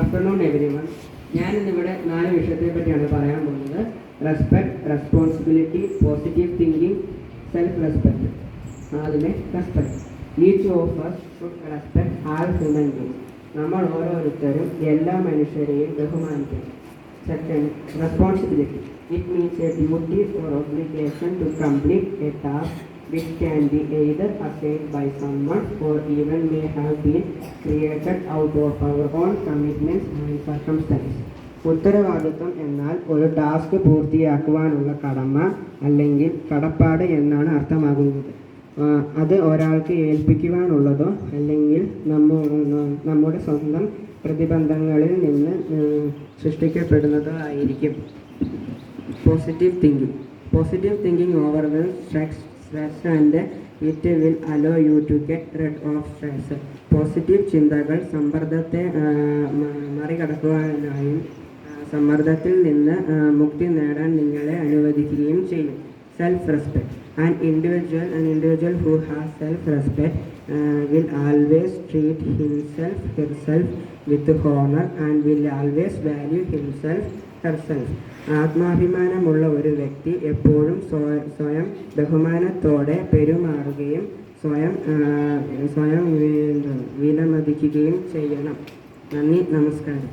Afternoon everyone. ഞാൻ ഇന്നിവിടെ 4 വിഷയത്തെ പറ്റിയാണ് പറയാൻ പോകുന്നത്. Respect, responsibility, positive thinking, self respect. ആദ്യമേ respect. Each of us should respect all human beings. നമ്മൾ ഓരോരുത്തരും എല്ലാ മനുഷ്യരെയും ബഹുമാനിക്കണം. Second, responsibility. It means A duty or obligation to complete a task which can be either assigned by someone or even may have been created out of our own commitments and circumstances. ഉത്തരവാദിത്വം എന്നാൽ ഒരു task പൂർത്തിയാക്കുവാനുള്ള കടമ അല്ലെങ്കിൽ കടപ്പാട് എന്നാണ് അർത്ഥമാകുന്നത്. അത് ഒരാൾക്ക് ഏൽപ്പിക്കുവാനുള്ളതോ അല്ലെങ്കിൽ നമ്മുടെ സ്വന്തം പ്രതിബന്ധങ്ങളിൽ നിന്ന് സൃഷ്ടിക്കപ്പെടുന്നതോ ആയിരിക്കും. Positive thinking. Positive thinking overwhelms stress and it will allow you to get rid of stress. Positive ചിന്തകൾ സമ്മർദ്ദത്തെ മറികടക്കുവാനായും സമ്മർദ്ദത്തിൽ നിന്ന് മുക്തി നേടാൻ നിങ്ങളെ അനുവദിക്കുകയും ചെയ്യും. Self respect. An individual who has self-respect will always treat herself with honor and will always value herself. ആത്മാഭിമാനമുള്ള ഒരു വ്യക്തി എപ്പോഴും സ്വയം ബഹുമാനത്തോടെ പെരുമാറുകയും സ്വയം വിലമതിക്കുകയും ചെയ്യണം. നന്ദി, നമസ്കാരം.